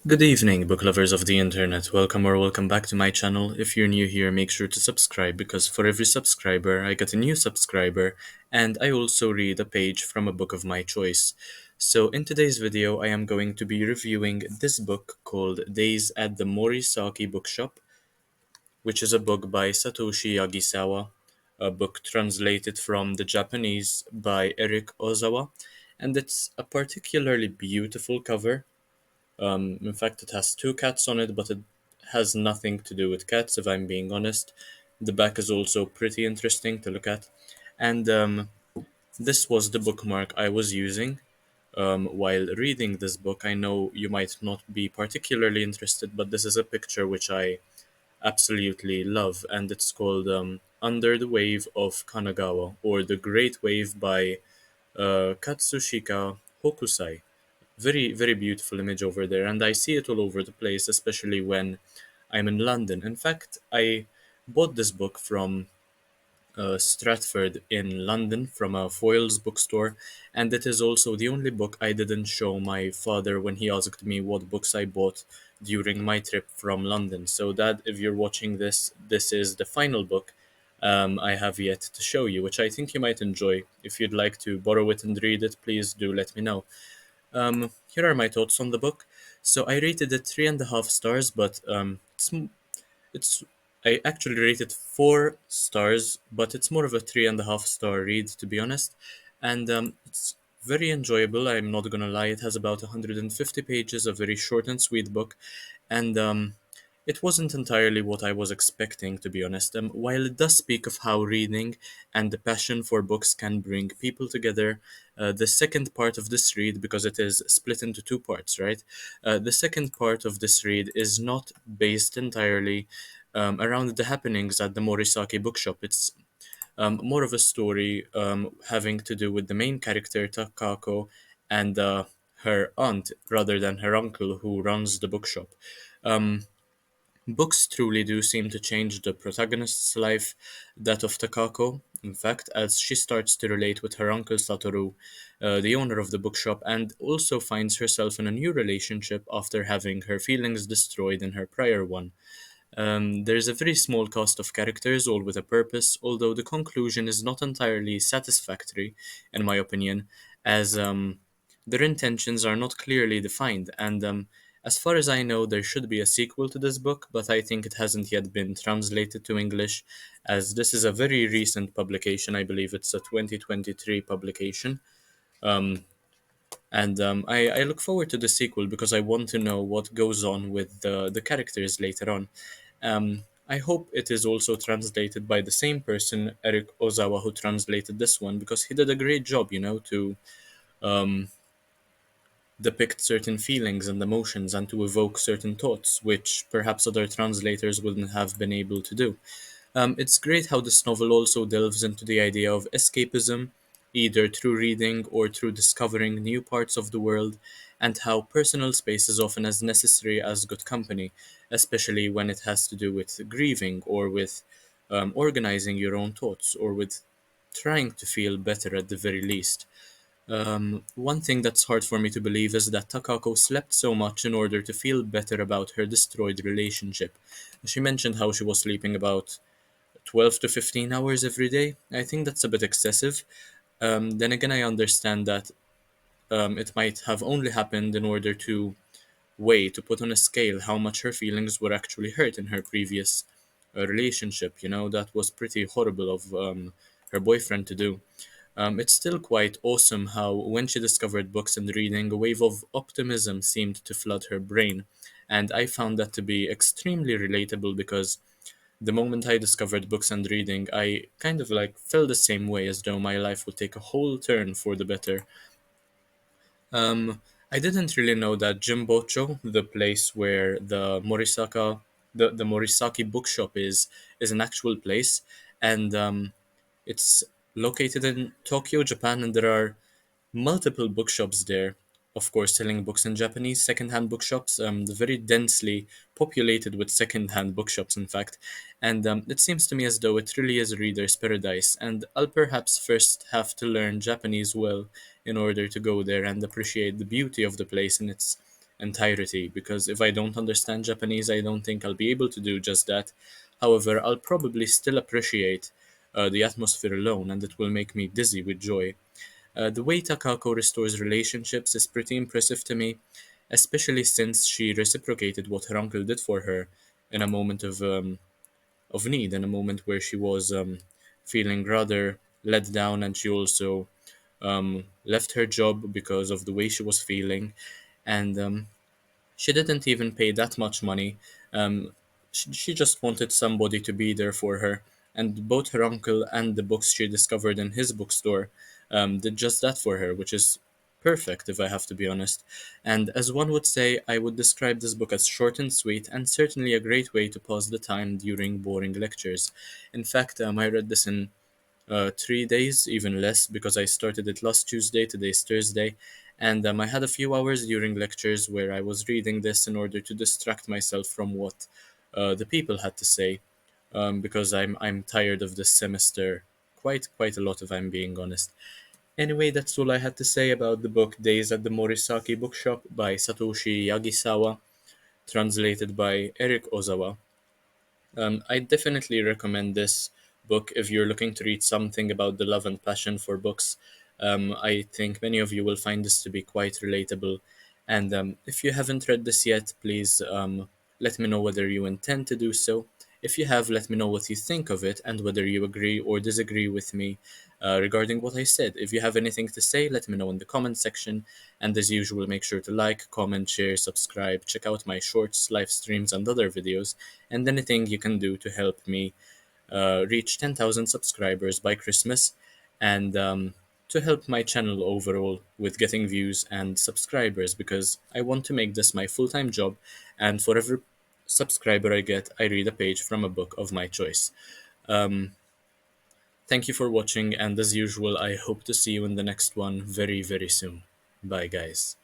Good evening, book lovers of the internet. Welcome or welcome back to my channel. If you're new here, make sure to subscribe because for every subscriber, I get a new subscriber and I also read a page from a book of my choice. So in today's video, I am going to be reviewing this book called Days at the Morisaki Bookshop, which is a book by Satoshi Yagisawa, a book translated from the Japanese by Eric Ozawa, and it's a particularly beautiful cover. In fact, it has two cats on it, but it has nothing to do with cats, if I'm being honest. The back is also pretty interesting to look at. And this was the bookmark I was using while reading this book. I know you might not be particularly interested, but this is a picture which I absolutely love, and it's called Under the Wave of Kanagawa, or The Great Wave by Katsushika Hokusai. Very, very beautiful image over there, and I see it all over the place, especially when I'm in London. In fact, I bought this book from Stratford in London from a Foyles bookstore, and it is also the only book I didn't show my father when he asked me what books I bought during my trip from London. So, Dad, if you're watching this, this is the final book I have yet to show you, which I think you might enjoy. If you'd like to borrow it and read it, please do let me know. Here are my thoughts on the book. So I rated it 3.5 stars, but it's I actually rated 4 stars, but it's more of a 3.5 star read, to be honest. And it's very enjoyable. I'm not gonna lie. It has about 150 pages, a very short and sweet book, and it wasn't entirely what I was expecting, to be honest. While it does speak of how reading and the passion for books can bring people together, the second part of this read, because it is split into two parts, right? The second part of this read is not based entirely around the happenings at the Morisaki bookshop. It's more of a story having to do with the main character, Takako, and her aunt rather than her uncle who runs the bookshop. Um, Books truly do seem to change the protagonist's life, that of Takako, in fact, as she starts to relate with her uncle Satoru, the owner of the bookshop, and also finds herself in a new relationship after having her feelings destroyed in her prior one. There's a very small cast of characters, all with a purpose, although the conclusion is not entirely satisfactory, in my opinion, as their intentions are not clearly defined. And as far as I know, there should be a sequel to this book, but I think it hasn't yet been translated to English, as this is a very recent publication. I believe it's a 2023 publication. Um, and I look forward to the sequel because I want to know what goes on with the characters later on. I hope it is also translated by the same person, Eric Ozawa, who translated this one, because he did a great job, to um, depict certain feelings and emotions and to evoke certain thoughts, which perhaps other translators wouldn't have been able to do. It's great how this novel also delves into the idea of escapism, either through reading or through discovering new parts of the world, and how personal space is often as necessary as good company, especially when it has to do with grieving or with organizing your own thoughts or with trying to feel better at the very least. One thing that's hard for me to believe is that Takako slept so much in order to feel better about her destroyed relationship. She mentioned how she was sleeping about 12 to 15 hours every day. I think that's a bit excessive. Then again, I understand that it might have only happened in order to weigh, to put on a scale how much her feelings were actually hurt in her previous relationship. That was pretty horrible of her boyfriend to do. It's still quite awesome how, when she discovered books and reading, a wave of optimism seemed to flood her brain. And I found that to be extremely relatable because the moment I discovered books and reading, I kind of like felt the same way, as though my life would take a whole turn for the better. I didn't really know that Jimbocho, the place where the Morisaki bookshop is an actual place, and it's located in Tokyo, Japan, and there are multiple bookshops there. of course, selling books in Japanese secondhand bookshops, very densely populated with secondhand bookshops, in fact. And it seems to me as though it really is a reader's paradise. And I'll perhaps first have to learn Japanese well in order to go there and appreciate the beauty of the place in its entirety. Because if I don't understand Japanese, I don't think I'll be able to do just that. However, I'll probably still appreciate the atmosphere alone, and it will make me dizzy with joy. The way Takako restores relationships is pretty impressive to me, especially since she reciprocated what her uncle did for her in a moment of need, in a moment where she was feeling rather let down, and she also left her job because of the way she was feeling, and she didn't even pay that much money. She just wanted somebody to be there for her. And both her uncle and the books she discovered in his bookstore did just that for her, which is perfect, if I have to be honest. And as one would say, I would describe this book as short and sweet, and certainly a great way to pass the time during boring lectures. In fact, I read this in 3 days, even less, because I started it last Tuesday, today's Thursday, and I had a few hours during lectures where I was reading this in order to distract myself from what the people had to say, because I'm tired of this semester quite a lot, if I'm being honest. Anyway, that's all I had to say about the book Days at the Morisaki Bookshop by Satoshi Yagisawa, translated by Eric Ozawa. I definitely recommend this book if you're looking to read something about the love and passion for books. I think many of you will find this to be quite relatable. And if you haven't read this yet, please let me know whether you intend to do so. If you have, let me know what you think of it and whether you agree or disagree with me regarding what I said. If you have anything to say, let me know in the comment section. And as usual, make sure to like, comment, share, subscribe, check out my shorts, live streams, and other videos, and anything you can do to help me reach 10,000 subscribers by Christmas, and to help my channel overall with getting views and subscribers, because I want to make this my full-time job, and for every subscriber I get, I read a page from a book of my choice. Thank you for watching, and as usual, I hope to see you in the next one very, very soon. Bye, guys.